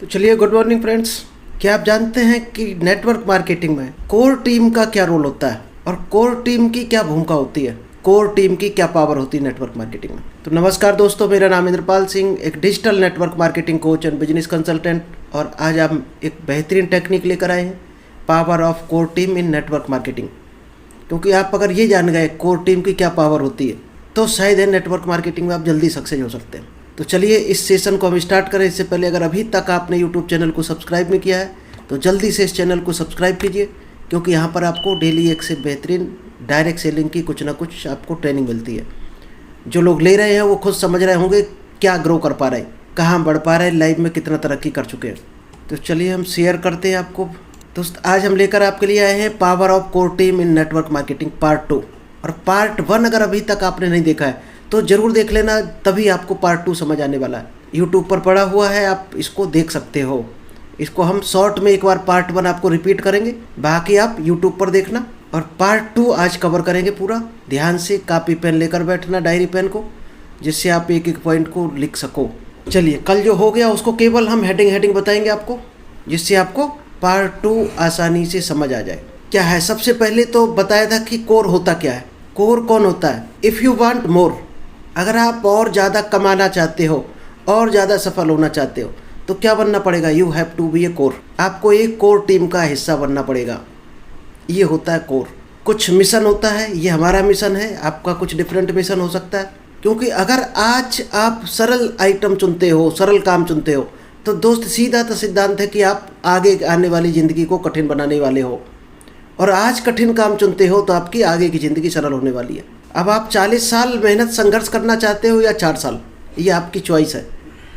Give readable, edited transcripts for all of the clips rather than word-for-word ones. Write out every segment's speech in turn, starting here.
तो चलिए, good morning friends. क्या आप जानते हैं कि नेटवर्क मार्केटिंग में कोर टीम का क्या रोल होता है और कोर टीम की क्या भूमिका होती है, कोर टीम की क्या पावर होती है नेटवर्क मार्केटिंग में। तो नमस्कार दोस्तों, मेरा नाम इंद्रपाल सिंह, एक digital network marketing coach and business consultant, और आज हम एक बेहतरीन टेक्निक लेकर आए हैं, power of core team in network marketing. क्योंकि आप अगर ये जान गए कोर टीम की क्या पावर होती है तो शायद है नेटवर्क मार्केटिंग में आप जल्दी सक्सेस हो सकते हैं। तो चलिए इस सेशन को हम स्टार्ट करें। इससे पहले अगर अभी तक आपने यूट्यूब चैनल को सब्सक्राइब नहीं किया है तो जल्दी से इस चैनल को सब्सक्राइब कीजिए, क्योंकि यहाँ पर आपको डेली एक से बेहतरीन डायरेक्ट सेलिंग की कुछ ना कुछ आपको ट्रेनिंग मिलती है। जो लोग ले रहे हैं वो खुद समझ रहे होंगे क्या ग्रो कर पा रहे हैं, कहाँ बढ़ पा रहे हैं, लाइफ में कितना तरक्की कर चुके हैं। तो चलिए हम शेयर करते हैं आपको। दोस्त, आज हम लेकर आपके लिए आए हैं power of core team in network marketing part 2, और पार्ट 1 अगर अभी तक आपने नहीं देखा है तो ज़रूर देख लेना, तभी आपको पार्ट 2 समझ आने वाला है। यूट्यूब पर पड़ा हुआ है, आप इसको देख सकते हो। इसको हम शॉर्ट में एक बार पार्ट 1 आपको रिपीट करेंगे, बाकी आप यूट्यूब पर देखना, और पार्ट 2 आज कवर करेंगे पूरा। ध्यान से कॉपी पेन लेकर बैठना, डायरी पेन को, जिससे आप एक एक पॉइंट को लिख सको। चलिए, कल जो हो गया उसको केवल हम हेडिंग बताएंगे आपको, जिससे आपको पार्ट 2 आसानी से समझ आ जाए। क्या है, सबसे पहले तो बताया था कि कोर होता क्या है। कोर कौन होता है? इफ़ यू वांट मोर, अगर आप और ज़्यादा कमाना चाहते हो और ज़्यादा सफल होना चाहते हो तो क्या बनना पड़ेगा? You have to be a core. आपको एक कोर टीम का हिस्सा बनना पड़ेगा। ये होता है कोर। कुछ मिशन होता है, ये हमारा मिशन है, आपका कुछ डिफरेंट मिशन हो सकता है। क्योंकि अगर आज आप सरल आइटम चुनते हो, सरल काम चुनते हो, तो दोस्त सीधा तो सिद्धांत है कि आप आगे आने वाली ज़िंदगी को कठिन बनाने वाले हो, और आज कठिन काम चुनते हो तो आपकी आगे की ज़िंदगी सरल होने वाली है। अब आप 40 साल मेहनत संघर्ष करना चाहते हो या 4 साल, ये आपकी चॉइस है,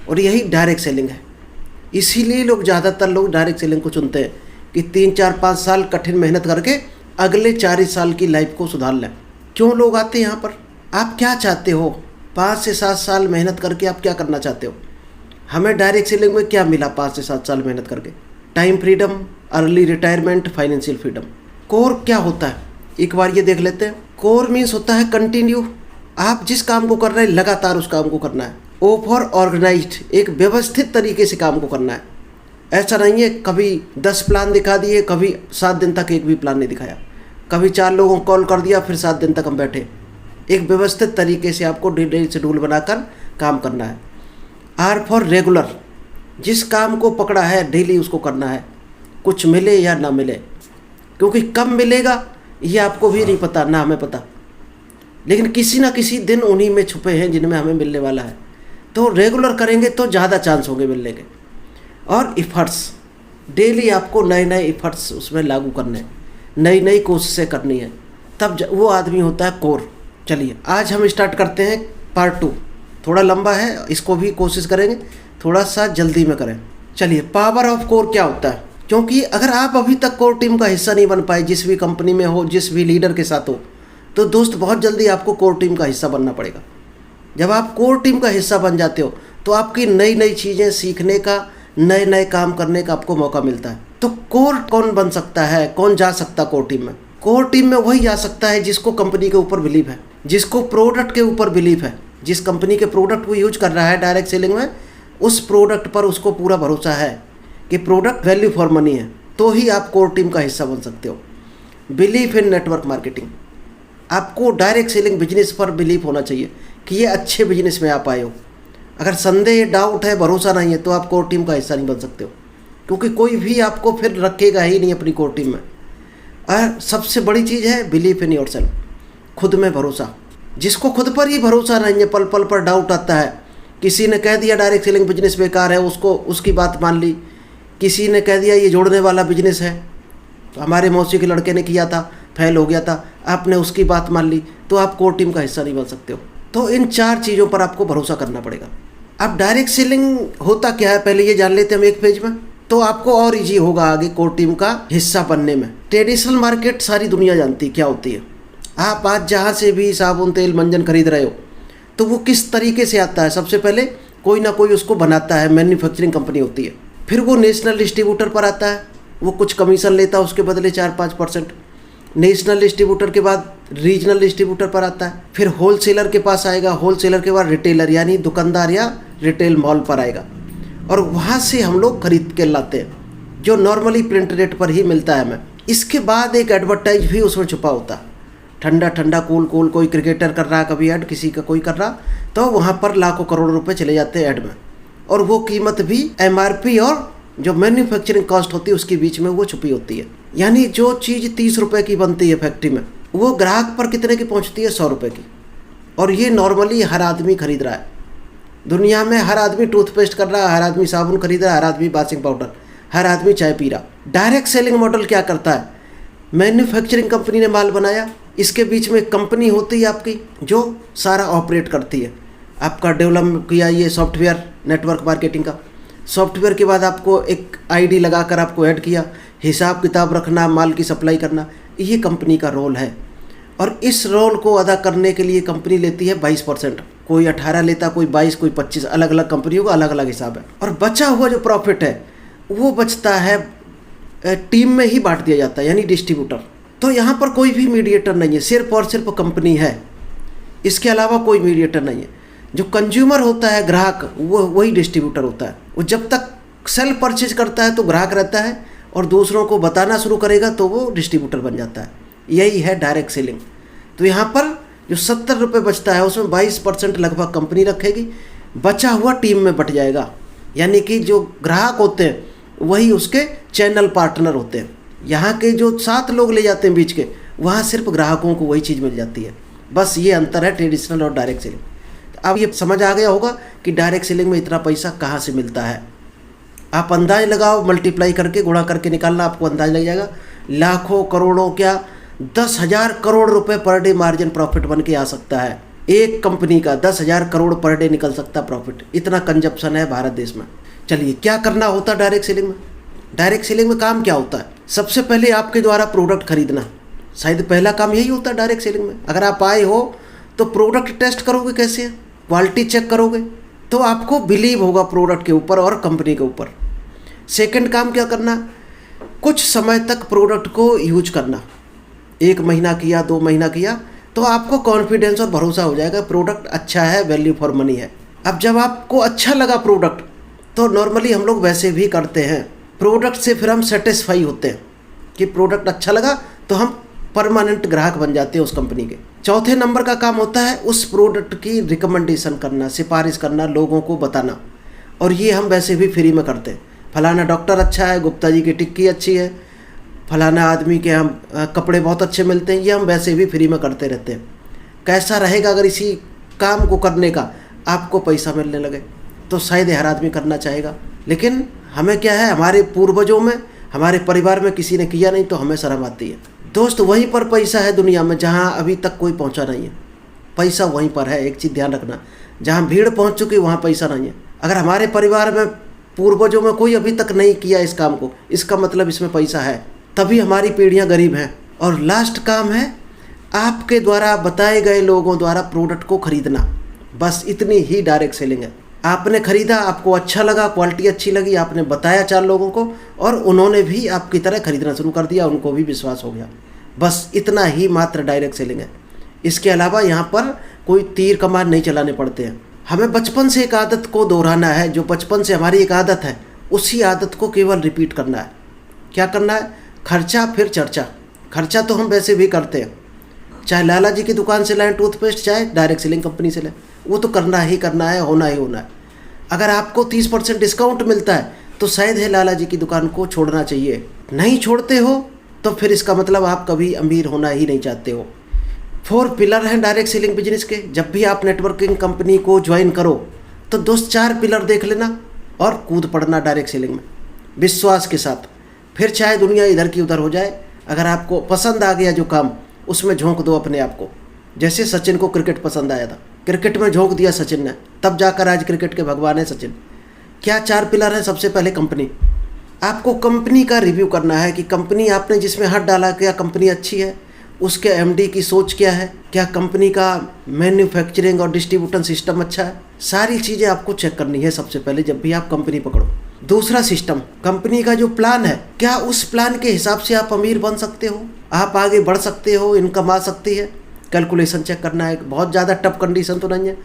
और यही डायरेक्ट सेलिंग है। इसीलिए ज़्यादातर लोग डायरेक्ट सेलिंग को चुनते हैं कि 3, 4, 5 साल कठिन मेहनत करके अगले 40 साल की लाइफ को सुधार लें। क्यों लोग आते हैं यहाँ पर? आप क्या चाहते हो? 5 से 7 साल मेहनत करके आप क्या करना चाहते हो? हमें डायरेक्ट सेलिंग में क्या मिला 5 से 7 साल मेहनत करके? Time freedom, early retirement, financial freedom. Core क्या होता है, एक बार ये देख लेते हैं। कोर मीन्स होता है कंटिन्यू। आप जिस काम को कर रहे हैं लगातार उस काम को करना है। ओ फॉर ऑर्गेनाइज्ड, एक व्यवस्थित तरीके से काम को करना है। ऐसा नहीं है कभी 10 प्लान दिखा दिए, कभी 7 दिन तक एक भी प्लान नहीं दिखाया, कभी 4 लोगों को कॉल कर दिया, फिर 7 दिन तक हम बैठे। एक व्यवस्थित तरीके से आपको डेली शेड्यूल बनाकर काम करना है। आर फॉर रेगुलर, जिस काम को पकड़ा है डेली उसको करना है, कुछ मिले या ना मिले, क्योंकि कब मिलेगा ये आपको भी नहीं पता, ना हमें पता, लेकिन किसी ना किसी दिन उन्हीं में छुपे हैं जिनमें हमें मिलने वाला है। तो रेगुलर करेंगे तो ज़्यादा चांस होंगे मिलने के। और इफ़र्ट्स, डेली आपको नए नए इफ़र्ट्स उसमें लागू करने हैं, नई नई कोशिशें करनी है, तब वो आदमी होता है कोर। चलिए आज हम स्टार्ट करते हैं पार्ट 2। थोड़ा लंबा है, इसको भी कोशिश करेंगे थोड़ा सा जल्दी में करें। चलिए, पावर ऑफ कोर क्या होता है? क्योंकि अगर आप अभी तक कोर टीम का हिस्सा नहीं बन पाए, जिस भी कंपनी में हो, जिस भी लीडर के साथ हो, तो दोस्त बहुत जल्दी आपको कोर टीम का हिस्सा बनना पड़ेगा। जब आप कोर टीम का हिस्सा बन जाते हो तो आपकी नई नई चीज़ें सीखने का, नए नए काम करने का आपको मौका मिलता है। तो कोर कौन बन सकता है, कौन जा सकता कोर टीम में? कोर टीम में वही जा सकता है जिसको कंपनी के ऊपर बिलीव है, जिसको प्रोडक्ट के ऊपर बिलीव है, जिस कंपनी के प्रोडक्ट वो यूज कर रहा है डायरेक्ट सेलिंग में, उस प्रोडक्ट पर उसको पूरा भरोसा है कि प्रोडक्ट वैल्यू फॉर मनी है, तो ही आप कोर टीम का हिस्सा बन सकते हो। बिलीफ इन नेटवर्क मार्केटिंग, आपको डायरेक्ट सेलिंग बिजनेस पर बिलीफ होना चाहिए कि ये अच्छे बिजनेस में आप आए हो। अगर संदेह, डाउट है, भरोसा नहीं है, तो आप कोर टीम का हिस्सा नहीं बन सकते हो, क्योंकि कोई भी आपको फिर रखेगा ही नहीं अपनी कोर टीम में। और सबसे बड़ी चीज़ है बिलीफ इन योरसेल्फ, खुद में भरोसा। जिसको खुद पर ही भरोसा नहीं है, पल पल पर डाउट आता है, किसी ने कह दिया डायरेक्ट सेलिंग बिजनेस बेकार है, उसको उसकी बात मान ली। किसी ने कह दिया ये जोड़ने वाला बिजनेस है, तो हमारे मौसी के लड़के ने किया था, फेल हो गया था, आपने उसकी बात मान ली, तो आप कोर टीम का हिस्सा नहीं बन सकते हो। तो इन 4 चीज़ों पर आपको भरोसा करना पड़ेगा। अब डायरेक्ट सेलिंग होता क्या है पहले ये जान लेते हैं हम एक पेज में, तो आपको और ईजी होगा आगे कोर टीम का हिस्सा बनने में। ट्रेडिशनल मार्केट सारी दुनिया जानती है क्या होती है। आप आज जहाँ से भी साबुन, तेल, मंजन खरीद रहे हो तो वो किस तरीके से आता है? सबसे पहले कोई ना कोई उसको बनाता है, मैन्युफैक्चरिंग कंपनी होती है। फिर वो नेशनल डिस्ट्रीब्यूटर पर आता है, वो कुछ कमीशन लेता है उसके बदले 4-5%। नेशनल डिस्ट्रीब्यूटर के बाद रीजनल डिस्ट्रीब्यूटर पर आता है, फिर होलसेलर के पास आएगा, होलसेलर के बाद रिटेलर यानी दुकानदार या रिटेल मॉल पर आएगा, और वहाँ से हम लोग खरीद के लाते हैं, जो नॉर्मली प्रिंट रेट पर ही मिलता है हमें। इसके बाद एक एडवर्टाइज भी उसमें छुपा होता है, ठंडा ठंडा कूल कूल, कोई क्रिकेटर कर रहा कभी ऐड, किसी का कोई कर रहा, तो वहाँ पर लाखों करोड़ रुपए चले जाते हैं ऐड में। और वो कीमत भी MRP और जो मैन्युफैक्चरिंग कॉस्ट होती है उसके बीच में वो छुपी होती है। यानी जो चीज़ 30 रुपये की बनती है फैक्ट्री में, वो ग्राहक पर कितने की पहुँचती है? 100 रुपये की। और ये नॉर्मली हर आदमी खरीद रहा है। दुनिया में हर आदमी टूथपेस्ट कर रहा है, हर आदमी साबुन खरीद रहा है, हर आदमी वॉशिंग पाउडर, हर आदमी चाय पी रहा। डायरेक्ट सेलिंग मॉडल क्या करता है? मैन्युफैक्चरिंग कंपनी ने माल बनाया, इसके बीच में कंपनी होती है आपकी जो सारा ऑपरेट करती है। आपका डेवलप किया ये सॉफ्टवेयर नेटवर्क मार्केटिंग का, सॉफ्टवेयर के बाद आपको एक ID लगाकर आपको ऐड किया, हिसाब किताब रखना, माल की सप्लाई करना, ये कंपनी का रोल है। और इस रोल को अदा करने के लिए कंपनी लेती है 22%, कोई 18 लेता, कोई 22, कोई 25, अलग अलग कंपनियों का अलग अलग हिसाब है। और बचा हुआ जो प्रॉफिट है वो बचता है टीम में ही बांट दिया जाता है, यानी डिस्ट्रीब्यूटर। तो यहाँ पर कोई भी मीडिएटर नहीं है, सिर्फ और सिर्फ कंपनी है, इसके अलावा कोई मीडिएटर नहीं है। जो कंज्यूमर होता है, ग्राहक, वो वही डिस्ट्रीब्यूटर होता है। वो जब तक सेल्फ परचेज करता है तो ग्राहक रहता है, और दूसरों को बताना शुरू करेगा तो वो डिस्ट्रीब्यूटर बन जाता है। यही है डायरेक्ट सेलिंग। तो यहाँ पर जो 70 रुपये बचता है उसमें 22% लगभग कंपनी रखेगी, बचा हुआ टीम में बट जाएगा। यानी कि जो ग्राहक होते हैं वही उसके चैनल पार्टनर होते हैं। यहाँ के जो 7 लोग ले जाते हैं बीच के, वहाँ सिर्फ ग्राहकों को वही चीज़ मिल जाती है। बस ये अंतर है ट्रेडिशनल और डायरेक्ट सेलिंग। अब ये समझ आ गया होगा कि डायरेक्ट सेलिंग में इतना पैसा कहाँ से मिलता है। आप अंदाज लगाओ, मल्टीप्लाई करके, गुणा करके निकालना, आपको अंदाज लग जाएगा। लाखों करोड़ों, क्या 10,000 करोड़ रुपए पर डे मार्जिन प्रॉफिट बन के आ सकता है। एक कंपनी का 10,000 करोड़ पर डे निकल सकता प्रॉफिट, इतना कंजप्शन है भारत देश में। चलिए, क्या करना होता है डायरेक्ट सेलिंग में? डायरेक्ट सेलिंग में काम क्या होता है? सबसे पहले आपके द्वारा प्रोडक्ट खरीदना, शायद पहला काम यही होता है डायरेक्ट सेलिंग में। अगर आप आए हो तो प्रोडक्ट टेस्ट करोगे, कैसे है, क्वालिटी चेक करोगे, तो आपको बिलीव होगा प्रोडक्ट के ऊपर और कंपनी के ऊपर। सेकंड काम क्या करना? कुछ समय तक प्रोडक्ट को यूज करना, 1 महीना किया, 2 महीना किया, तो आपको कॉन्फिडेंस और भरोसा हो जाएगा प्रोडक्ट अच्छा है, वैल्यू फॉर मनी है। अब जब आपको अच्छा लगा प्रोडक्ट, तो नॉर्मली हम लोग वैसे भी करते हैं, प्रोडक्ट से फिर हम सेटिस्फाई होते हैं कि प्रोडक्ट अच्छा लगा, तो हम परमानेंट ग्राहक बन जाते हैं उस कंपनी के। चौथे नंबर का काम होता है उस प्रोडक्ट की रिकमेंडेशन करना, सिफारिश करना, लोगों को बताना। और ये हम वैसे भी फ्री में करते हैं। फलाना डॉक्टर अच्छा है, गुप्ता जी की टिक्की अच्छी है, फलाना आदमी के हम कपड़े बहुत अच्छे मिलते हैं, ये हम वैसे भी फ्री में करते रहते हैं। कैसा रहेगा अगर इसी काम को करने का आपको पैसा मिलने लगे? तो शायद हर आदमी करना चाहेगा। लेकिन हमें क्या है, हमारे पूर्वजों में, हमारे परिवार में किसी ने किया नहीं तो हमें शर्म आती है। दोस्त, वहीं पर पैसा है दुनिया में जहां अभी तक कोई पहुंचा नहीं है। पैसा वहीं पर है, एक चीज़ ध्यान रखना, जहां भीड़ पहुंच चुकी वहां पैसा नहीं है। अगर हमारे परिवार में, पूर्वजों में कोई अभी तक नहीं किया इस काम को, इसका मतलब इसमें पैसा है, तभी हमारी पीढ़ियां गरीब हैं। और लास्ट काम है आपके द्वारा बताए गए लोगों द्वारा प्रोडक्ट को खरीदना। बस इतनी ही डायरेक्ट सेलिंग है। आपने खरीदा, आपको अच्छा लगा, क्वालिटी अच्छी लगी, आपने बताया 4 लोगों को और उन्होंने भी आपकी तरह खरीदना शुरू कर दिया, उनको भी विश्वास हो गया। बस इतना ही मात्र डायरेक्ट सेलिंग है। इसके अलावा यहाँ पर कोई तीर कमान नहीं चलाने पड़ते हैं। हमें बचपन से एक आदत को दोहराना है, जो बचपन से हमारी एक आदत है, उसी आदत को केवल रिपीट करना है। क्या करना है? खर्चा फिर चर्चा। खर्चा तो हम वैसे भी करते हैं, चाहे लाला जी की दुकान से लाएं टूथपेस्ट, चाहे डायरेक्ट सेलिंग कंपनी से लें, वो तो करना ही करना है, होना ही होना है। अगर आपको 30% डिस्काउंट मिलता है तो शायद है लाला जी की दुकान को छोड़ना चाहिए। नहीं छोड़ते हो तो फिर इसका मतलब आप कभी अमीर होना ही नहीं चाहते हो। 4 पिलर हैं डायरेक्ट सेलिंग बिजनेस के। जब भी आप नेटवर्किंग कंपनी को ज्वाइन करो तो दोस्त 4 पिलर देख लेना और कूद पड़ना डायरेक्ट सेलिंग में विश्वास के साथ। फिर चाहे दुनिया इधर की उधर हो जाए, अगर आपको पसंद आ गया जो काम, उसमें झोंक दो अपने आप को। जैसे सचिन को क्रिकेट पसंद आया था, क्रिकेट में झोंक दिया सचिन ने, तब जाकर आज क्रिकेट के भगवान है सचिन। क्या 4 पिलर हैं? सबसे पहले कंपनी। आपको कंपनी का रिव्यू करना है कि कंपनी आपने जिसमें हाथ डाला, क्या कंपनी अच्छी है, उसके एमडी की सोच क्या है, क्या कंपनी का मैन्युफैक्चरिंग और डिस्ट्रीब्यूशन सिस्टम अच्छा है। सारी चीज़ें आपको चेक करनी है सबसे पहले जब भी आप कंपनी पकड़ो। दूसरा, सिस्टम, कंपनी का जो प्लान है, क्या उस प्लान के हिसाब से आप अमीर बन सकते हो, आप आगे बढ़ सकते हो, इनकम आ सकती है। कैलकुलेशन चेक करना है, बहुत ज़्यादा टफ कंडीशन तो नहीं है,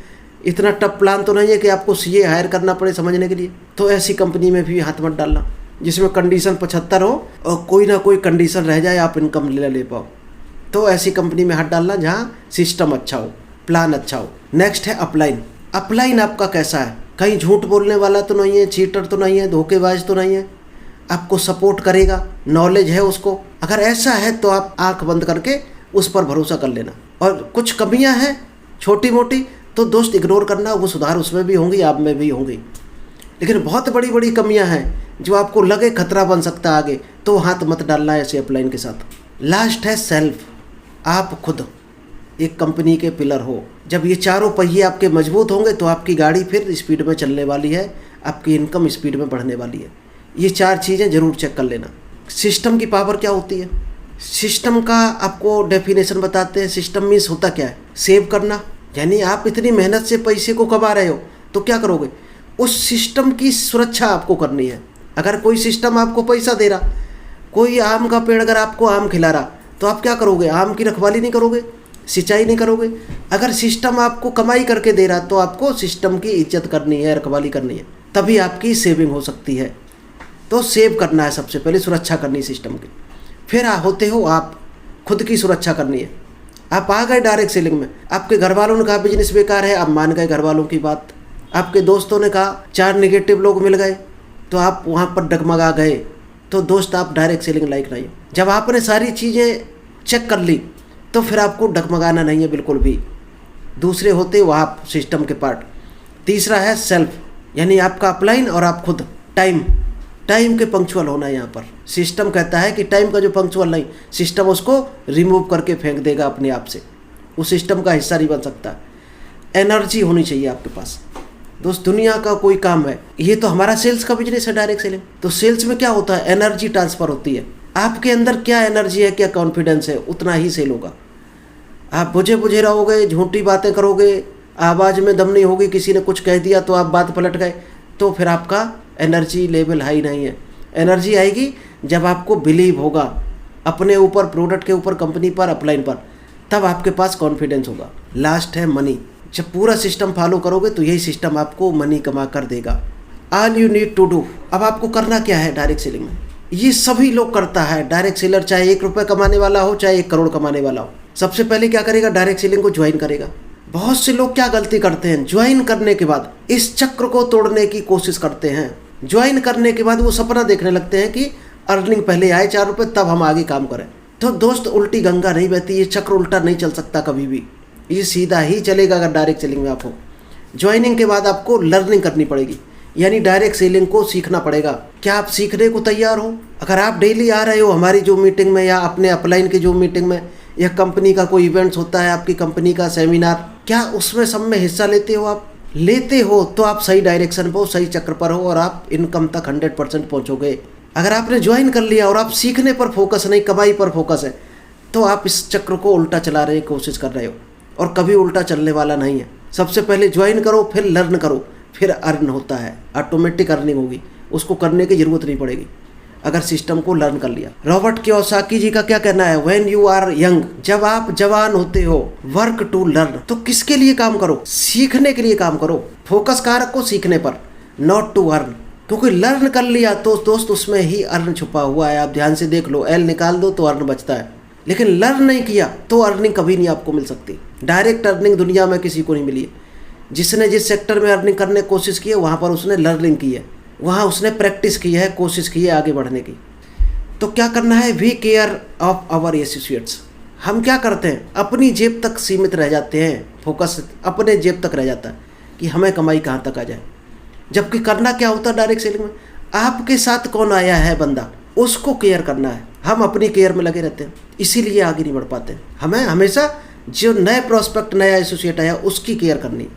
इतना टफ प्लान तो नहीं है कि आपको सीए हायर करना पड़े समझने के लिए। तो ऐसी कंपनी में भी हाथ मत डालना जिसमें कंडीशन 75 हो और कोई ना कोई कंडीशन रह जाए, आप इनकम ले पाओ। तो ऐसी कंपनी में हाथ डालना जहाँ सिस्टम अच्छा हो, प्लान अच्छा हो। नेक्स्ट है अपलाइन। अपलाइन आपका कैसा है? कहीं झूठ बोलने वाला तो नहीं है, चीटर तो नहीं है, धोखेबाज तो नहीं है, आपको सपोर्ट करेगा, नॉलेज है उसको। अगर ऐसा है तो आप आंख बंद करके उस पर भरोसा कर लेना। और कुछ कमियां हैं छोटी मोटी तो दोस्त इग्नोर करना, वो सुधार उसमें भी होंगी, आप में भी होंगी। लेकिन बहुत बड़ी बड़ी कमियां हैं जो आपको लगे खतरा बन सकता है आगे, तो हाथ मत डालना है ऐसे अपलाइन के साथ। लास्ट है सेल्फ। आप खुद एक कंपनी के पिलर हो। जब ये चारों पहिए आपके मजबूत होंगे तो आपकी गाड़ी फिर स्पीड में चलने वाली है, आपकी इनकम स्पीड में बढ़ने वाली है। ये 4 चीज़ें ज़रूर चेक कर लेना। सिस्टम की पावर क्या होती है? सिस्टम का आपको डेफिनेशन बताते हैं। सिस्टम मीन्स होता क्या है? सेव करना, यानी आप इतनी मेहनत से पैसे को कमा रहे हो तो क्या करोगे? उस सिस्टम की सुरक्षा आपको करनी है। अगर कोई सिस्टम आपको पैसा दे रहा, कोई आम का पेड़ अगर आपको आम खिला रहा, तो आप क्या करोगे? आम की रखवाली नहीं करोगे, सिंचाई नहीं करोगे। अगर सिस्टम आपको कमाई करके दे रहा तो आपको सिस्टम की इज्जत करनी है, रखवाली करनी है, तभी आपकी सेविंग हो सकती है। तो सेव करना है, सबसे पहले सुरक्षा करनी है सिस्टम की। फिर होते हो आप खुद की सुरक्षा करनी है। आप आ गए डायरेक्ट सेलिंग में, आपके घर वालों ने कहा बिजनेस बेकार है, आप मान गए घर वालों की बात। आपके दोस्तों ने कहा 4 नेगेटिव लोग मिल गए तो आप वहाँ पर डगमगा गए, तो दोस्त आप डायरेक्ट सेलिंग लायक नहीं हो। जब आपने सारी चीज़ें चेक कर ली तो फिर आपको डगमगाना नहीं है बिल्कुल भी। दूसरे होते हो आप सिस्टम के पार्ट। तीसरा है सेल्फ, यानी आपका अपलाइन और आप खुद। टाइम के पंक्चुअल होना है यहाँ पर। सिस्टम कहता है कि टाइम का जो पंक्चुअल नहीं, सिस्टम उसको रिमूव करके फेंक देगा अपने आप से, उस सिस्टम का हिस्सा नहीं बन सकता। एनर्जी होनी चाहिए आपके पास। दोस्त दुनिया का कोई काम है, ये तो हमारा सेल्स का बिजनेस है डायरेक्ट सेलिंग, तो सेल्स में क्या होता है? एनर्जी ट्रांसफ़र होती है। आपके अंदर क्या एनर्जी है, क्या कॉन्फिडेंस है, उतना ही सेल होगा। आप बुझे रहोगे, झूठी बातें करोगे, आवाज़ में दम नहीं होगी, किसी ने कुछ कह दिया तो आप बात पलट गए, तो फिर आपका एनर्जी लेवल हाई नहीं है। एनर्जी आएगी जब आपको बिलीव होगा अपने ऊपर, प्रोडक्ट के ऊपर, कंपनी पर, अपलाइन पर, तब आपके पास कॉन्फिडेंस होगा। लास्ट है मनी। जब पूरा सिस्टम फॉलो करोगे तो यही सिस्टम आपको मनी कमा कर देगा। All you need to do, अब आपको करना क्या है डायरेक्ट सेलिंग में? ये सभी लोग करता है डायरेक्ट सेलर, चाहे 1 रुपये कमाने वाला हो, चाहे 1 करोड़ कमाने वाला हो। सबसे पहले क्या करेगा? डायरेक्ट सेलिंग को ज्वाइन करेगा। बहुत से लोग क्या गलती करते हैं? ज्वाइन करने के बाद इस चक्र को तोड़ने की कोशिश करते हैं। ज्वाइन करने के बाद वो सपना देखने लगते हैं कि अर्निंग पहले आए 4 रुपये तब हम आगे काम करें। तो दोस्त उल्टी गंगा नहीं बहती, ये चक्र उल्टा नहीं चल सकता कभी भी, ये सीधा ही चलेगा अगर डायरेक्ट सेलिंग में आप हो। ज्वाइनिंग के बाद आपको लर्निंग करनी पड़ेगी, यानी डायरेक्ट सेलिंग को सीखना पड़ेगा। क्या आप सीखने को तैयार हो? अगर आप डेली आ रहे हो हमारी जो मीटिंग में, या अपने अपलाइन की जो मीटिंग में, या कंपनी का कोई इवेंट्स होता है, आपकी कंपनी का सेमिनार, क्या उसमें सब में हिस्सा लेते हो? आप लेते हो तो आप सही डायरेक्शन पर हो, सही चक्र पर हो, और आप इनकम तक 100% पहुँचोगे। अगर आपने ज्वाइन कर लिया और आप सीखने पर फोकस नहीं, कमाई पर फोकस है, तो आप इस चक्र को उल्टा चला रहे कोशिश कर रहे हो, और कभी उल्टा चलने वाला नहीं है। सबसे पहले ज्वाइन करो, फिर लर्न करो, फिर अर्न होता है, ऑटोमेटिक अर्निंग होगी, उसको करने की ज़रूरत नहीं पड़ेगी अगर सिस्टम को लर्न कर लिया। रॉबर्ट कियोसाकी जी का क्या कहना है? व्हेन यू आर यंग, जब आप जवान होते हो, वर्क टू लर्न, तो किसके लिए काम करो? सीखने के लिए काम करो। फोकस कहाँ रखो? सीखने पर, नॉट टू अर्न। क्योंकि लर्न कर लिया तो दोस्त उसमें ही अर्न छुपा हुआ है। आप ध्यान से देख लो, एल निकाल दो तो अर्न बचता है, लेकिन लर्न नहीं किया तो अर्निंग कभी नहीं आपको मिल सकती। डायरेक्ट अर्निंग दुनिया में किसी को नहीं मिली है। जिसने जिस सेक्टर में अर्निंग करने की कोशिश की है वहाँ पर उसने लर्निंग की है, वहाँ उसने प्रैक्टिस की है, कोशिश की है आगे बढ़ने की। तो क्या करना है? We care of our associates. हम क्या करते हैं? अपनी जेब तक सीमित रह जाते हैं, फोकस अपने जेब तक रह जाता है कि हमें कमाई कहाँ तक आ जाए। जबकि करना क्या होता है डायरेक्ट सेलिंग में? आपके साथ कौन आया है बंदा, उसको केयर करना है। हम अपनी केयर में लगे रहते हैं, इसीलिए आगे नहीं बढ़ पाते। हमें हमेशा जो नए प्रोस्पेक्ट, नया एसोसिएट आया, उसकी केयर करनी।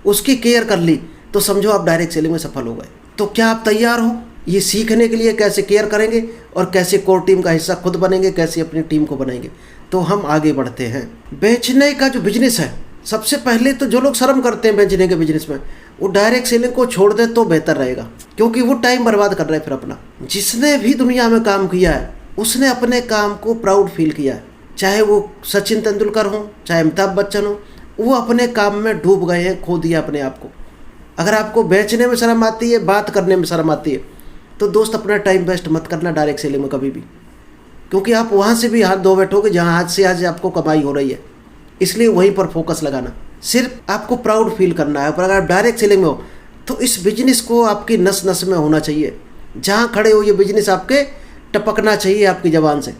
उसकी केयर कर ली तो समझो आप डायरेक्ट सेलिंग में सफल हो गए। तो क्या आप तैयार हो ये सीखने के लिए? कैसे केयर करेंगे और कैसे कोर टीम का हिस्सा खुद बनेंगे, कैसे अपनी टीम को बनाएंगे? तो हम आगे बढ़ते हैं। बेचने का जो बिजनेस है, सबसे पहले तो जो लोग शर्म करते हैं बेचने के बिजनेस में, वो डायरेक्ट सेलिंग को छोड़ दे तो बेहतर रहेगा, क्योंकि वो टाइम बर्बाद कर रहे हैं फिर अपना। जिसने भी दुनिया में काम किया है उसने अपने काम को प्राउड फील किया है, चाहे वो सचिन तेंदुलकर हो, चाहे अमिताभ बच्चन हो, वो अपने काम में डूब गए हैं, खो दिया अपने आप को। अगर आपको बेचने में शर्म आती है, बात करने में शर्म आती है, तो दोस्त अपना टाइम वेस्ट मत करना डायरेक्ट सेलिंग में कभी भी, क्योंकि आप वहाँ से भी हाथ धो बैठोगे जहाँ हाथ से आज आपको कमाई हो रही है। इसलिए वहीं पर फोकस लगाना। सिर्फ आपको प्राउड फील करना है। पर अगर आप डायरेक्ट सेलिंग में हो तो इस बिजनेस को आपकी नस नस में होना चाहिए। जहाँ खड़े हो ये बिजनेस आपके टपकना चाहिए आपकी ज़बान से,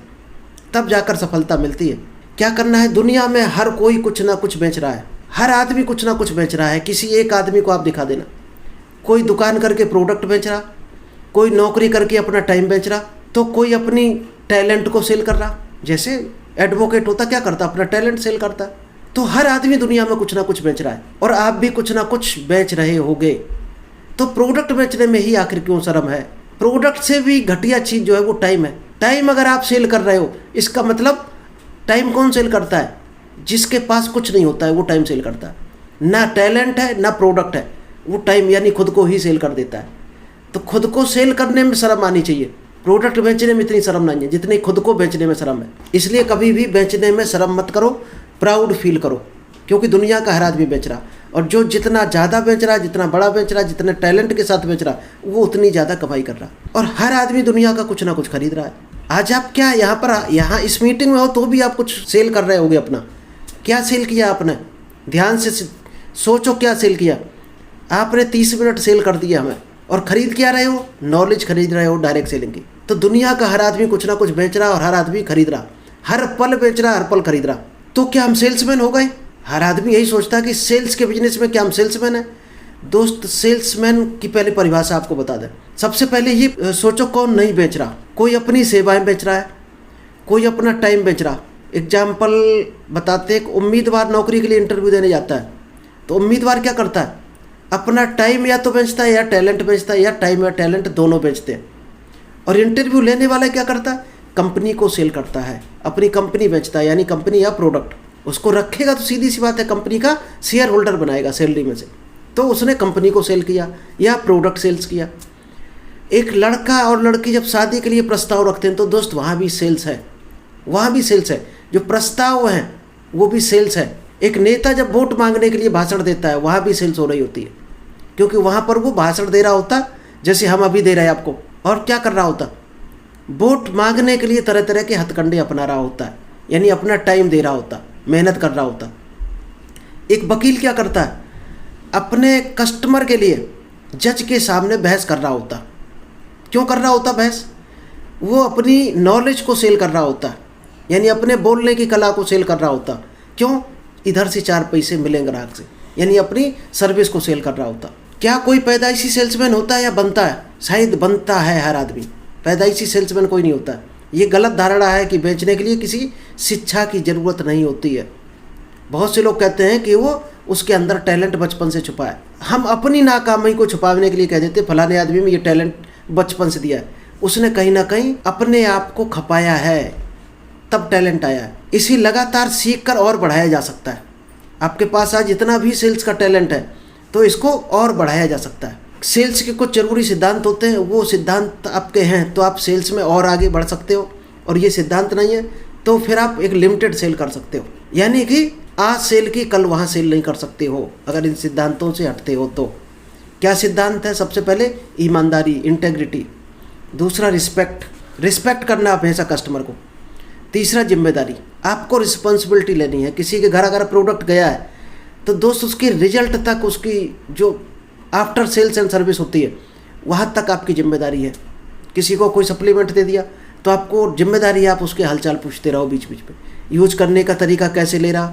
तब जाकर सफलता मिलती है। क्या करना है, दुनिया में हर कोई कुछ ना कुछ बेच रहा है, हर आदमी कुछ ना कुछ बेच रहा है। किसी एक आदमी को आप दिखा देना, कोई दुकान करके प्रोडक्ट बेच रहा, कोई नौकरी करके अपना टाइम बेच रहा, तो कोई अपनी टैलेंट को सेल कर रहा। जैसे एडवोकेट होता क्या करता, अपना टैलेंट सेल करता। तो हर आदमी दुनिया में कुछ ना कुछ बेच रहा है और आप भी कुछ ना कुछ बेच रहे होगे। तो प्रोडक्ट बेचने में ही आखिर क्यों शर्म है। प्रोडक्ट से भी घटिया चीज़ जो है वो टाइम है। टाइम अगर आप सेल कर रहे हो, इसका मतलब टाइम कौन सेल करता है, जिसके पास कुछ नहीं होता है वो टाइम सेल करता है। ना टैलेंट है ना प्रोडक्ट है, वो टाइम यानी खुद को ही सेल कर देता है। तो खुद को सेल करने में शर्म आनी चाहिए। प्रोडक्ट बेचने में इतनी शर्म नहीं है जितनी खुद को बेचने में शर्म है। इसलिए कभी भी बेचने में शर्म मत करो, प्राउड फील करो, क्योंकि दुनिया का हर आदमी बेच रहा, और जो जितना ज़्यादा बेच रहा, जितना बड़ा बेच रहा, जितने टैलेंट के साथ बेच रहा, वो उतनी ज़्यादा कमाई कर रहा। और हर आदमी दुनिया का कुछ ना कुछ खरीद रहा है। आज आप क्या यहाँ इस मीटिंग में हो तो भी आप कुछ सेल कर रहे होगे अपना। क्या सेल किया आपने, ध्यान से सोचो, क्या सेल किया आपने। 30 मिनट सेल कर दिया हमें, और खरीद क्या रहे हो, नॉलेज खरीद रहे हो डायरेक्ट सेलिंग की। तो दुनिया का हर आदमी कुछ ना कुछ बेच रहा और हर आदमी खरीद रहा, हर पल बेच रहा, हर पल खरीद रहा। तो क्या हम सेल्समैन हो गए। हर आदमी यही सोचता है कि सेल्स के बिजनेस में क्या हम सेल्समैन हैं। दोस्त, सेल्समैन की पहले परिभाषा आपको बता दें। सबसे पहले ये सोचो कौन नहीं बेच रहा। कोई अपनी सेवाएं बेच रहा है, कोई अपना टाइम बेच रहा। एग्जाम्पल बताते हैं, एक उम्मीदवार नौकरी के लिए इंटरव्यू देने जाता है, तो उम्मीदवार क्या करता है, अपना टाइम या तो बेचता है या टैलेंट बेचता है, या टाइम या टैलेंट दोनों बेचते हैं। और इंटरव्यू लेने वाला क्या करता है, कंपनी को सेल करता है, अपनी कंपनी बेचता है, यानी कंपनी या प्रोडक्ट। उसको रखेगा तो सीधी सी बात है कंपनी का शेयर होल्डर बनाएगा सैलरी में से, तो उसने कंपनी को सेल किया या प्रोडक्ट सेल्स किया। एक लड़का और लड़की जब शादी के लिए प्रस्ताव रखते हैं तो दोस्त वहाँ भी सेल्स है, वहाँ भी सेल्स है। जो प्रस्ताव हैं वो भी सेल्स है। एक नेता जब वोट मांगने के लिए भाषण देता है, वहाँ भी सेल्स हो रही होती है, क्योंकि वहाँ पर वो भाषण दे रहा होता जैसे हम अभी दे रहे हैं आपको। और क्या कर रहा होता, वोट मांगने के लिए तरह तरह के हथकंडे अपना रहा होता है, यानी अपना टाइम दे रहा होता, मेहनत कर रहा होता। एक वकील क्या करता है, अपने कस्टमर के लिए जज के सामने बहस कर रहा होता। क्यों कर रहा होता बहस, वो अपनी नॉलेज को सेल कर रहा होता, यानी अपने बोलने की कला को सेल कर रहा होता। क्यों, इधर से 4 पैसे मिलेंगे ग्राहक से, यानी अपनी सर्विस को सेल कर रहा होता। क्या कोई पैदाइशी सेल्समैन होता है या बनता है, शायद बनता है हर आदमी, पैदाइशी सेल्समैन कोई नहीं होता। ये गलत धारणा है कि बेचने के लिए किसी शिक्षा की ज़रूरत नहीं होती है। बहुत से लोग कहते हैं कि वो उसके अंदर टैलेंट बचपन से छुपा है। हम अपनी नाकामी को छुपाने के लिए कह देते फलाने आदमी में ये टैलेंट बचपन से दिया है, उसने कहीं ना कहीं अपने आप को खपाया है, तब टैलेंट आया है। इसी लगातार सीख कर और बढ़ाया जा सकता है। आपके पास आज जितना भी सेल्स का टैलेंट है तो इसको और बढ़ाया जा सकता है। सेल्स के कुछ जरूरी सिद्धांत होते हैं, वो सिद्धांत आपके हैं तो आप सेल्स में और आगे बढ़ सकते हो, और ये सिद्धांत नहीं है तो फिर आप एक लिमिटेड सेल कर सकते हो, यानी कि आज सेल की कल वहाँ सेल नहीं कर सकते हो अगर इन सिद्धांतों से हटते हो तो। क्या सिद्धांत है, सबसे पहले ईमानदारी, इंटेग्रिटी। दूसरा रिस्पेक्ट करना हमेशा कस्टमर को। तीसरा जिम्मेदारी, आपको रिस्पॉन्सिबिलिटी लेनी है। किसी के घर अगर प्रोडक्ट गया है तो दोस्त उसकी रिजल्ट तक, उसकी जो आफ्टर सेल्स एंड सर्विस होती है वहाँ तक आपकी जिम्मेदारी है। किसी को कोई सप्लीमेंट दे दिया तो आपको जिम्मेदारी है आप उसके हालचाल पूछते रहो बीच बीच में। यूज करने का तरीका कैसे ले रहा,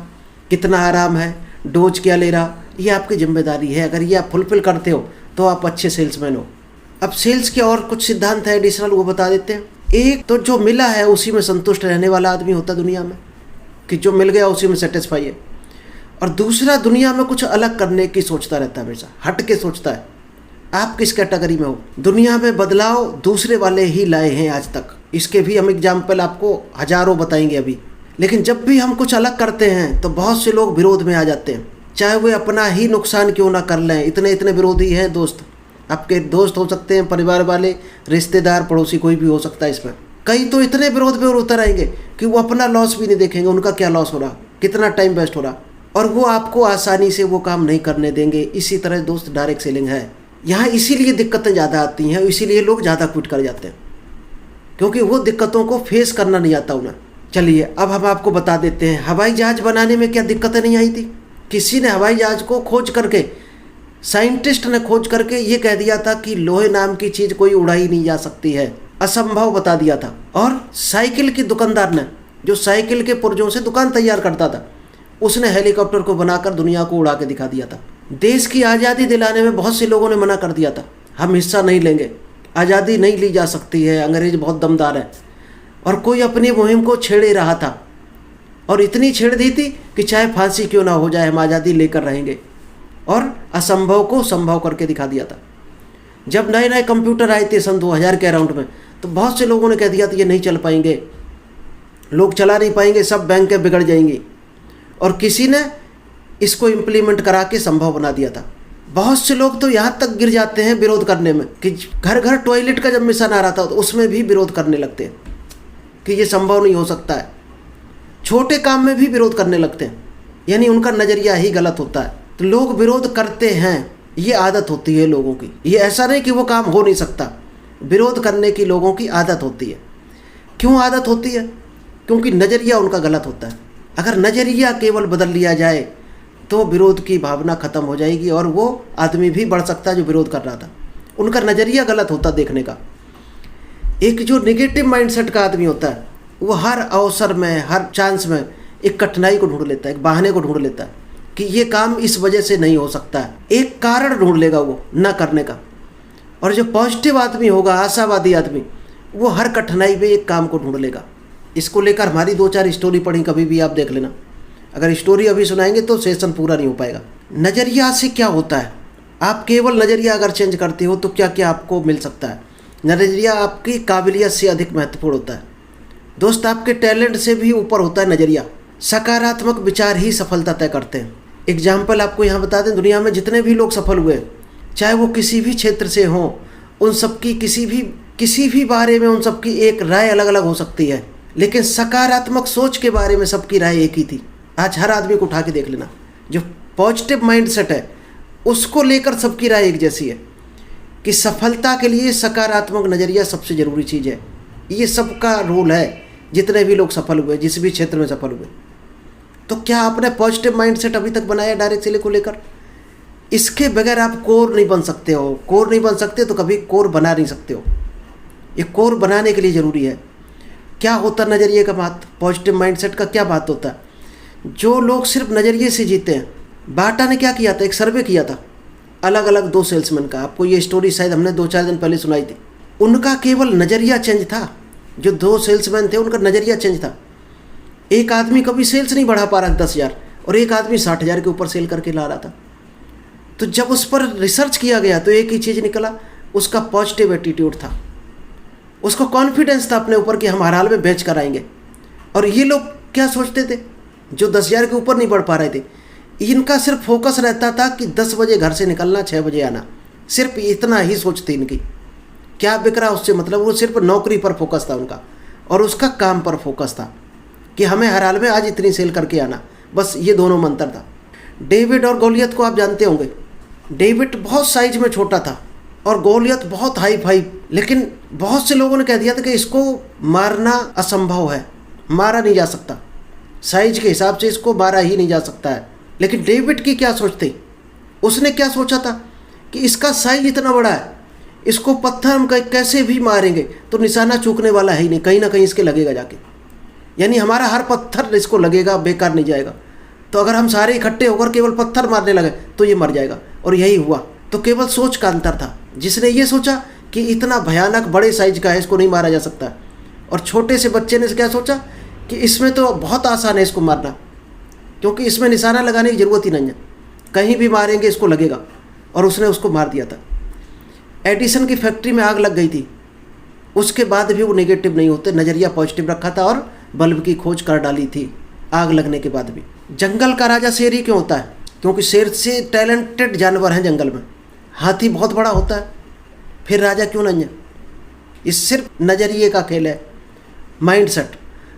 कितना आराम है, डोज क्या ले रहा, ये आपकी जिम्मेदारी है। अगर ये आप फुलफिल करते हो तो आप अच्छे सेल्समैन हो। अब सेल्स के और कुछ सिद्धांत है एडिशनल, वो बता देते हैं। एक तो जो मिला है उसी में संतुष्ट रहने वाला आदमी होता है दुनिया में, कि जो मिल गया उसी में सेटिस्फाई है। और दूसरा, दुनिया में कुछ अलग करने की सोचता रहता है, हमेशा हट के सोचता है। आप किस कैटेगरी में हो, दुनिया में बदलाव दूसरे वाले ही लाए हैं आज तक। इसके भी हम एग्जाम्पल आपको हजारों बताएंगे अभी। लेकिन जब भी हम कुछ अलग करते हैं तो बहुत से लोग विरोध में आ जाते हैं, चाहे वे अपना ही नुकसान क्यों ना कर लें। इतने इतने विरोधी हैं दोस्त, आपके दोस्त हो सकते हैं, परिवार वाले, रिश्तेदार, पड़ोसी, कोई भी हो सकता है इसमें। कई तो इतने विरोध में उतर आएंगे कि वो अपना लॉस भी नहीं देखेंगे, उनका क्या लॉस हो रहा, कितना टाइम वेस्ट हो रहा, और वो आपको आसानी से वो काम नहीं करने देंगे। इसी तरह दोस्त डायरेक्ट सेलिंग है। यहाँ इसीलिए दिक्कतें ज़्यादा आती हैं, इसीलिए लोग ज़्यादा क्विट कर जाते हैं, क्योंकि वो दिक्कतों को फेस करना नहीं आता उन्हें। चलिए अब हम आपको बता देते हैं, हवाई जहाज़ बनाने में क्या दिक्कतें नहीं आई थी। किसी ने हवाई जहाज़ को खोज करके, साइंटिस्ट ने खोज करके ये कह दिया था कि लोहे नाम की चीज़ कोई उड़ाई नहीं जा सकती है, असंभव बता दिया था। और साइकिल की दुकानदार ने, जो साइकिल के पुर्जों से दुकान तैयार करता था, उसने हेलीकॉप्टर को बनाकर दुनिया को उड़ा के दिखा दिया था। देश की आज़ादी दिलाने में बहुत से लोगों ने मना कर दिया था, हम हिस्सा नहीं लेंगे, आज़ादी नहीं ली जा सकती है, अंग्रेज बहुत दमदार है। और कोई अपनी मुहिम को छेड़े रहा था, और इतनी छेड़ दी थी कि चाहे फांसी क्यों ना हो जाए हम आज़ादी लेकर रहेंगे, और असंभव को संभव करके दिखा दिया था। जब नए नए कंप्यूटर आए थे सन 2000 के अराउंड में, तो बहुत से लोगों ने कह दिया था ये नहीं चल पाएंगे, लोग चला नहीं पाएंगे, सब बैंकें बिगड़ जाएंगी। और किसी ने इसको इम्प्लीमेंट करा के संभव बना दिया था। बहुत से लोग तो यहाँ तक गिर जाते हैं विरोध करने में कि घर घर टॉयलेट का जब मिशन आ रहा था तो उसमें भी विरोध करने लगते हैं कि ये संभव नहीं हो सकता है। छोटे काम में भी विरोध करने लगते हैं, यानी उनका नज़रिया ही गलत होता है। तो लोग विरोध करते हैं, ये आदत होती है लोगों की। ये ऐसा नहीं कि वो काम हो नहीं सकता, विरोध करने की लोगों की आदत होती है। क्यों आदत होती है? क्योंकि नज़रिया उनका गलत होता है। अगर नज़रिया केवल बदल लिया जाए तो विरोध की भावना खत्म हो जाएगी और वो आदमी भी बढ़ सकता है जो विरोध कर रहा था। उनका नज़रिया गलत होता देखने का। एक जो नेगेटिव माइंडसेट का आदमी होता है वो हर अवसर में, हर चांस में एक कठिनाई को ढूंढ लेता है, एक बहाने को ढूंढ लेता है कि ये काम इस वजह से नहीं हो सकता है। एक कारण ढूंढ लेगा वो ना करने का। और जो पॉजिटिव आदमी होगा, आशावादी आदमी, वो हर कठिनाई में एक काम को ढूंढ लेगा। इसको लेकर हमारी 2-4 स्टोरी पढ़ी, कभी भी आप देख लेना। अगर स्टोरी अभी सुनाएंगे तो सेशन पूरा नहीं हो पाएगा। नज़रिया से क्या होता है? आप केवल नज़रिया अगर चेंज करते हो तो क्या क्या आपको मिल सकता है। नज़रिया आपकी काबिलियत से अधिक महत्वपूर्ण होता है दोस्त, आपके टैलेंट से भी ऊपर होता है नज़रिया। सकारात्मक विचार ही सफलता तय करते हैं। एग्जाम्पल आपको यहाँ बता दें, दुनिया में जितने भी लोग सफल हुए, चाहे वो किसी भी क्षेत्र से हों, उन सबकी किसी भी बारे में उन सबकी एक राय अलग अलग हो सकती है, लेकिन सकारात्मक सोच के बारे में सबकी राय एक ही थी। आज हर आदमी को उठा के देख लेना, जो पॉजिटिव माइंडसेट है उसको लेकर सबकी राय एक जैसी है कि सफलता के लिए सकारात्मक नज़रिया सबसे ज़रूरी चीज़ है। ये सबका रोल है, जितने भी लोग सफल हुए, जिस भी क्षेत्र में सफल हुए। तो क्या आपने पॉजिटिव माइंडसेट अभी तक बनाया डायरेक्ट सेलिंग को लेकर? इसके बगैर आप कोर नहीं बन सकते हो। कोर नहीं बन सकते तो कभी कोर बना नहीं सकते हो। ये कोर बनाने के लिए ज़रूरी है। क्या होता है नज़रिए का महत्व? पॉजिटिव माइंडसेट का क्या बात होता है? जो लोग सिर्फ नज़रिए से जीते हैं, बाटा ने क्या किया था, एक सर्वे किया था अलग अलग 2 सेल्समैन का। आपको ये स्टोरी शायद हमने 2-4 दिन पहले सुनाई थी। उनका केवल नज़रिया चेंज था। जो 2 सेल्समैन थे उनका नज़रिया चेंज था। एक आदमी कभी सेल्स नहीं बढ़ा पा रहा 10,000 और एक आदमी 60,000 के ऊपर सेल करके ला रहा था। तो जब उस पर रिसर्च किया गया तो एक ही चीज़ निकला, उसका पॉजिटिव एटीट्यूड था। उसको कॉन्फिडेंस था अपने ऊपर कि हम हर हाल में बेच कर आएंगे। और ये लोग क्या सोचते थे जो 10,000 के ऊपर नहीं बढ़ पा रहे थे, इनका सिर्फ फोकस रहता था कि 10 बजे घर से निकलना, 6 बजे आना। सिर्फ इतना ही सोच थी इनकी। क्या बिक रहा उससे मतलब, वो सिर्फ नौकरी पर फोकस था उनका और उसका काम पर फोकस था कि हमें हर हाल में आज इतनी सेल करके आना। बस ये दोनों मंत्र था। डेविड और गोलियत को आप जानते होंगे। डेविड बहुत साइज में छोटा था और गोलियत बहुत हाई फाई, लेकिन बहुत से लोगों ने कह दिया था कि इसको मारना असंभव है, मारा नहीं जा सकता, साइज के हिसाब से इसको मारा ही नहीं जा सकता है। लेकिन डेविड की क्या सोच थी? उसने क्या सोचा था कि इसका साइज इतना बड़ा है, इसको पत्थर हम कैसे भी मारेंगे तो निशाना चूकने वाला है ही नहीं, कहीं ना कहीं इसके लगेगा जाके, यानी हमारा हर पत्थर इसको लगेगा, बेकार नहीं जाएगा। तो अगर हम सारे इकट्ठे होकर केवल पत्थर मारने लगे तो ये मर जाएगा। और यही हुआ। तो केवल सोच का अंतर था। जिसने ये सोचा कि इतना भयानक बड़े साइज का है, इसको नहीं मारा जा सकता, और छोटे से बच्चे ने क्या सोचा कि इसमें तो बहुत आसान है इसको मारना, क्योंकि इसमें निशाना लगाने की ज़रूरत ही नहीं है, कहीं भी मारेंगे इसको लगेगा, और उसने उसको मार दिया था। एडिसन की फैक्ट्री में आग लग गई थी, उसके बाद भी वो नेगेटिव नहीं होते, नज़रिया पॉजिटिव रखा था और बल्ब की खोज कर डाली थी आग लगने के बाद भी। जंगल का राजा शेर ही क्यों होता है? क्योंकि शेर से टैलेंटेड जानवर हैं जंगल में। हाथी बहुत बड़ा होता है, फिर राजा क्यों नहीं है? ये सिर्फ नज़रिए का खेल है, माइंडसेट।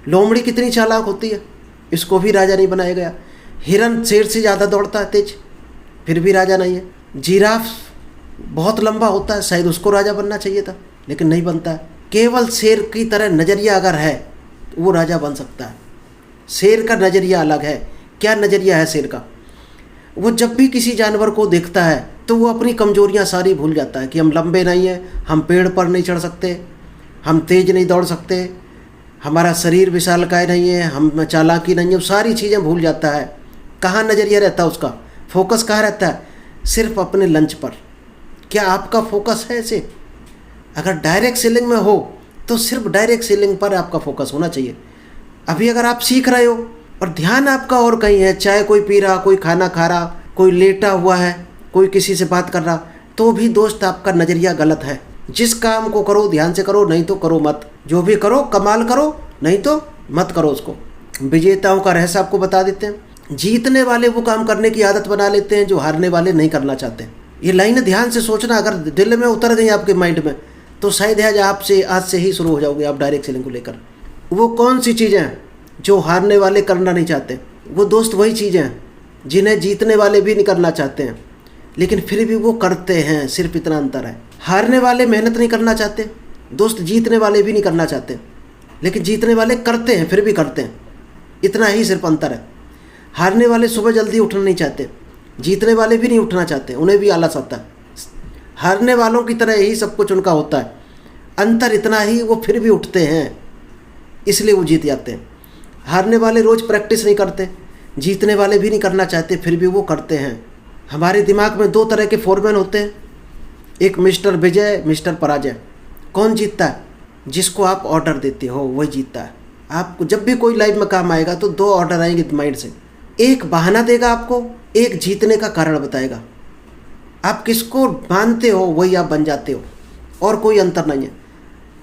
लोमड़ी कितनी चालाक होती है, इसको भी राजा नहीं बनाया गया, हिरन शेर से ज़्यादा दौड़ता है तेज, फिर भी राजा नहीं है। जिराफ बहुत लंबा होता है, शायद उसको राजा बनना चाहिए था लेकिन नहीं बनता है। केवल शेर की तरह नज़रिया अगर है तो वो राजा बन सकता है। शेर का नज़रिया अलग है। क्या नज़रिया है शेर का? वो जब भी किसी जानवर को देखता है तो वो अपनी कमजोरियां सारी भूल जाता है कि हम लंबे नहीं हैं, हम पेड़ पर नहीं चढ़ सकते, हम तेज़ नहीं दौड़ सकते, हमारा शरीर विशालकाय नहीं है, हम चालाकी नहीं है, वो सारी चीज़ें भूल जाता है। कहाँ नज़रिया रहता है उसका? फोकस कहाँ रहता है? सिर्फ अपने लंच पर। क्या आपका फोकस है ऐसे? अगर डायरेक्ट सेलिंग में हो तो सिर्फ डायरेक्ट सेलिंग पर आपका फोकस होना चाहिए। अभी अगर आप सीख रहे हो और ध्यान आपका और कहीं है, चाय कोई पी रहा, कोई खाना खा रहा, कोई लेटा हुआ है, कोई किसी से बात कर रहा, तो भी दोस्त आपका नज़रिया गलत है। जिस काम को करो ध्यान से करो, नहीं तो करो मत। जो भी करो कमाल करो, नहीं तो मत करो उसको। विजेताओं का रहस्य आपको बता देते हैं। जीतने वाले वो काम करने की आदत बना लेते हैं जो हारने वाले नहीं करना चाहते। ये लाइन ध्यान से सोचना, अगर दिल में उतर गई आपके माइंड में तो शायद आज से ही शुरू हो जाओगे आप डायरेक्ट सेलिंग को लेकर। वो कौन सी चीज़ें हैं जो हारने वाले करना नहीं चाहते? वो दोस्त वही चीज़ें हैं जिन्हें जीतने वाले भी नहीं करना चाहते हैं लेकिन फिर भी वो करते हैं। सिर्फ इतना अंतर है। हारने वाले मेहनत नहीं करना चाहते दोस्त, जीतने वाले भी नहीं करना चाहते, लेकिन जीतने वाले करते हैं, फिर भी करते हैं। इतना ही सिर्फ अंतर है। हारने वाले सुबह जल्दी उठना नहीं चाहते, जीतने वाले भी नहीं उठना चाहते, उन्हें भी आलस आता है। हारने वालों की तरह ही सब कुछ उनका होता है। अंतर इतना ही, वो फिर भी उठते हैं, इसलिए वो जीत जाते हैं। हारने वाले रोज़ प्रैक्टिस नहीं करते, जीतने वाले भी नहीं करना चाहते, फिर भी वो करते हैं। हमारे दिमाग में दो तरह के फोरमैन होते हैं, एक मिस्टर विजय, मिस्टर पराजय। कौन जीतता है? जिसको आप ऑर्डर देते हो वही जीतता है। आपको जब भी कोई लाइफ में काम आएगा तो दो ऑर्डर आएंगे माइंड से, एक बहाना देगा आपको, एक जीतने का कारण बताएगा। आप किसको मानते हो वही आप बन जाते हो, और कोई अंतर नहीं है।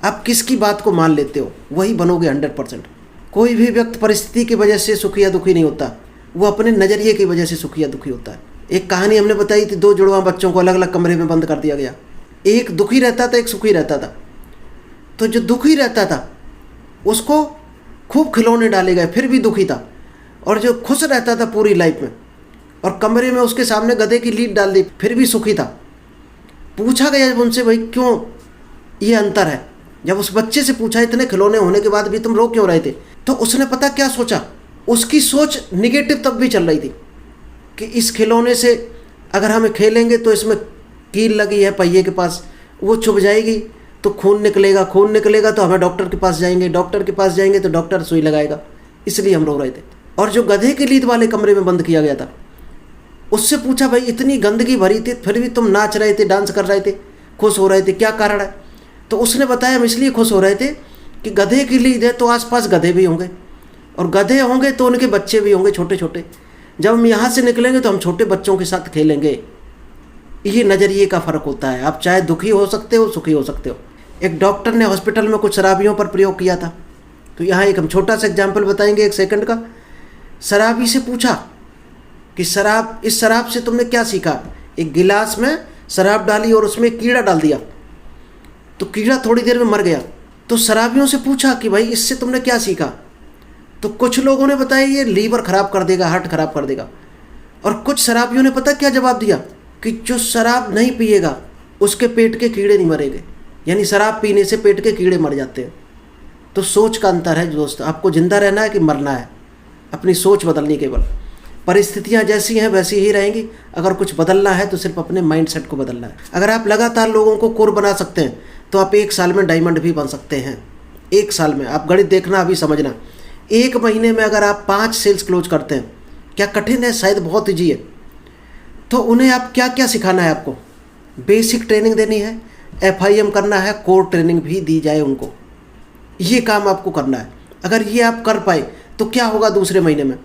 आप किसकी बात को मान लेते हो वही बनोगे 100%। कोई भी व्यक्ति परिस्थिति की वजह से सुखी या दुखी नहीं होता, वो अपने नज़रिए की वजह से सुखी या दुखी होता है। एक कहानी हमने बताई थी, दो जुड़वा बच्चों को अलग अलग कमरे में बंद कर दिया गया। एक दुखी रहता था, एक सुखी रहता था। तो जो दुखी रहता था उसको खूब खिलौने डाले गए, फिर भी दुखी था। और जो खुश रहता था पूरी लाइफ में और कमरे में उसके सामने गधे की लीड डाल दी, फिर भी सुखी था। पूछा गया जब उनसे, भाई क्यों ये अंतर है? जब उस बच्चे से पूछा, इतने खिलौने होने के बाद भी तुम रो क्यों रहे थे? तो उसने पता क्या सोचा? उसकी सोच निगेटिव तब भी चल रही थी कि इस खिलौने से अगर हम खेलेंगे तो इसमें कील लगी है पहिए के पास, वो चुभ जाएगी तो खून निकलेगा, खून निकलेगा तो हमें डॉक्टर के पास जाएंगे, डॉक्टर के पास जाएंगे तो डॉक्टर सुई लगाएगा, इसलिए हम रो रहे थे। और जो गधे की लीद वाले कमरे में बंद किया गया था, उससे पूछा, भाई इतनी गंदगी भरी थी फिर भी तुम नाच रहे थे, डांस कर रहे थे, खुश हो रहे थे, क्या कारण है? तो उसने बताया, हम इसलिए खुश हो रहे थे कि गधे की लीद है तो आसपास गधे भी होंगे, और गधे होंगे तो उनके बच्चे भी होंगे छोटे छोटे। जब हम यहाँ से निकलेंगे तो हम छोटे बच्चों के साथ खेलेंगे। ये नज़रिए का फ़र्क होता है। आप चाहे दुखी हो सकते हो, सुखी हो सकते हो। एक डॉक्टर ने हॉस्पिटल में कुछ शराबियों पर प्रयोग किया था, तो यहाँ एक हम छोटा सा एग्जाम्पल बताएंगे 1 सेकंड का। शराबी से पूछा कि इस शराब से तुमने क्या सीखा? एक गिलास में शराब डाली और उसमें कीड़ा डाल दिया, तो कीड़ा थोड़ी देर में मर गया। तो शराबियों से पूछा कि भाई इससे तुमने क्या सीखा? तो कुछ लोगों ने बताया ये लीवर ख़राब कर देगा, हार्ट ख़राब कर देगा। और कुछ शराबियों ने पता क्या जवाब दिया कि जो शराब नहीं पिएगा उसके पेट के कीड़े नहीं मरेंगे, यानी शराब पीने से पेट के कीड़े मर जाते हैं। तो सोच का अंतर है दोस्त। आपको ज़िंदा रहना है कि मरना है? अपनी सोच बदलनी। केवल परिस्थितियाँ जैसी हैं वैसी ही रहेंगी। अगर कुछ बदलना है तो सिर्फ अपने माइंडसेट को बदलना है। अगर आप लगातार लोगों को कोर बना सकते हैं तो आप 1 साल में डायमंड भी बन सकते हैं। 1 साल में आप गणित देखना, अभी समझना। 1 महीने में अगर आप 5 सेल्स क्लोज करते हैं, क्या कठिन है? शायद बहुत ईजी है। तो उन्हें आप क्या क्या सिखाना है? आपको बेसिक ट्रेनिंग देनी है, FIM करना है, कोर ट्रेनिंग भी दी जाए उनको। ये काम आपको करना है। अगर ये आप कर पाए तो क्या होगा दूसरे महीने में?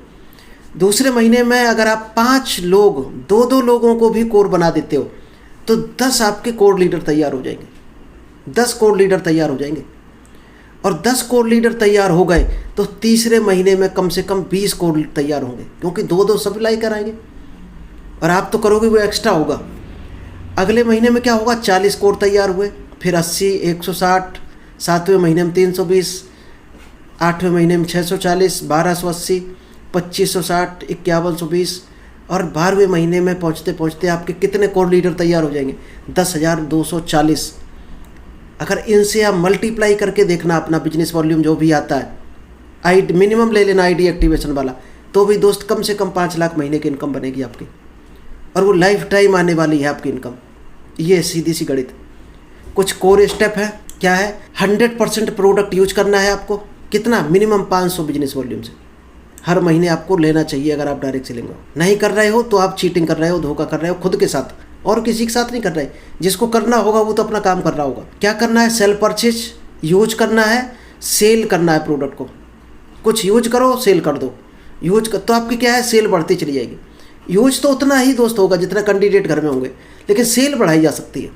दूसरे महीने में अगर आप 5 लोग, 2-2 लोगों को भी कोर बना देते हो तो 10 आपके कोर लीडर तैयार हो जाएंगे। 10 कोर लीडर तैयार हो जाएंगे। और 10 कोर लीडर तैयार हो गए तो तीसरे महीने में कम से कम 20 कोर तैयार होंगे, क्योंकि 2-2 सप्लाई कराएंगे और आप तो करोगे, वो एक्स्ट्रा होगा। अगले महीने में क्या होगा? 40 कोर तैयार हुए, फिर 80, 160, 7वें महीने में 320, 8वें महीने में 640, 1280, 2560, 5120 और 12वें महीने में पहुंचते पहुंचते आपके कितने कोर लीडर तैयार हो जाएंगे? 10,240। अगर इनसे आप मल्टीप्लाई करके देखना अपना बिजनेस वॉल्यूम जो भी आता है, आई मिनिमम ले लेना आईडी एक्टिवेशन वाला, तो भी दोस्त कम से कम 5 लाख महीने की इनकम बनेगी आपकी, और वो लाइफ टाइम आने वाली है आपकी इनकम। ये सीधी सी गणित। कुछ कोर स्टेप है, क्या है? 100% प्रोडक्ट यूज करना है आपको। कितना? मिनिमम 500 बिजनेस वॉल्यूम से हर महीने आपको लेना चाहिए। अगर आप डायरेक्ट सेलिंग नहीं कर रहे हो तो आप चीटिंग कर रहे हो, धोखा कर रहे हो खुद के साथ, और किसी के साथ नहीं कर रहे। जिसको करना होगा वो तो अपना काम कर रहा होगा। क्या करना है? सेल परचेज यूज करना है, सेल करना है प्रोडक्ट को। कुछ यूज करो, सेल कर दो। यूज कर तो आपकी क्या है? सेल बढ़ती चली जाएगी। यूज तो उतना ही दोस्त होगा जितना कैंडिडेट घर में होंगे, लेकिन सेल बढ़ाई जा सकती है,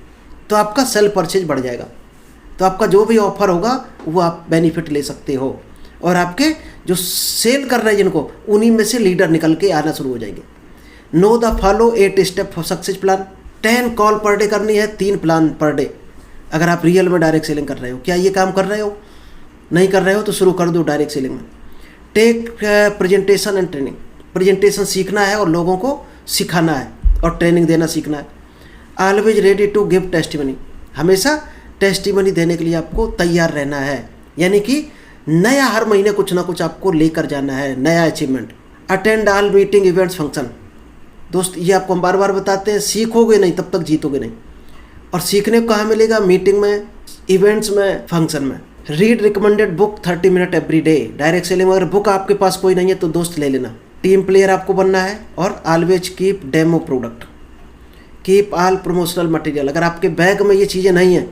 तो आपका सेल परचेज बढ़ जाएगा। तो आपका जो भी ऑफर होगा वो आप बेनिफिट ले सकते हो, और आपके जो सेल कर रहे हैं जिनको, उन्हीं में से लीडर निकल के आना शुरू हो जाएंगे। Know the follow 8 step for success plan. 10 call per day करनी है, 3 प्लान पर डे। अगर आप रियल में डायरेक्ट सेलिंग कर रहे हो, क्या ये काम कर रहे हो? नहीं कर रहे हो तो शुरू कर दो डायरेक्ट सेलिंग में। Take presentation and training. Presentation सीखना है और लोगों को सिखाना है और ट्रेनिंग देना सीखना है। Always ready to give testimony. हमेशा टेस्टिमनी देने के लिए आपको तैयार रहना है, यानी कि नया हर महीने कुछ ना कुछ आपको लेकर जाना है, नया achievement. Attend all meeting events function. दोस्त ये आपको हम बार बार बताते हैं, सीखोगे नहीं तब तक जीतोगे नहीं। और सीखने को कहाँ मिलेगा? मीटिंग में, इवेंट्स में, फंक्शन में। Read recommended book 30 minute every day. Direct selling में अगर बुक आपके पास कोई नहीं है तो दोस्त ले लेना। टीम प्लेयर आपको बनना है, और always keep demo product, keep all promotional material. अगर आपके बैग में ये चीज़ें नहीं हैं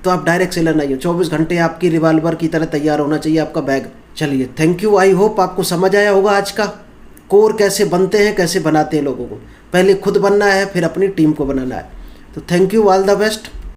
तो आप डायरेक्ट सेलर नहीं हो। 24 घंटे आपकी रिवॉल्वर की तरह तैयार होना चाहिए आपका बैग। चलिए, थैंक यू। आई होप आपको समझ आया होगा आज का कोर कैसे बनते हैं, कैसे बनाते हैं लोगों को। पहले खुद बनना है, फिर अपनी टीम को बनाना है। तो thank you, all the best.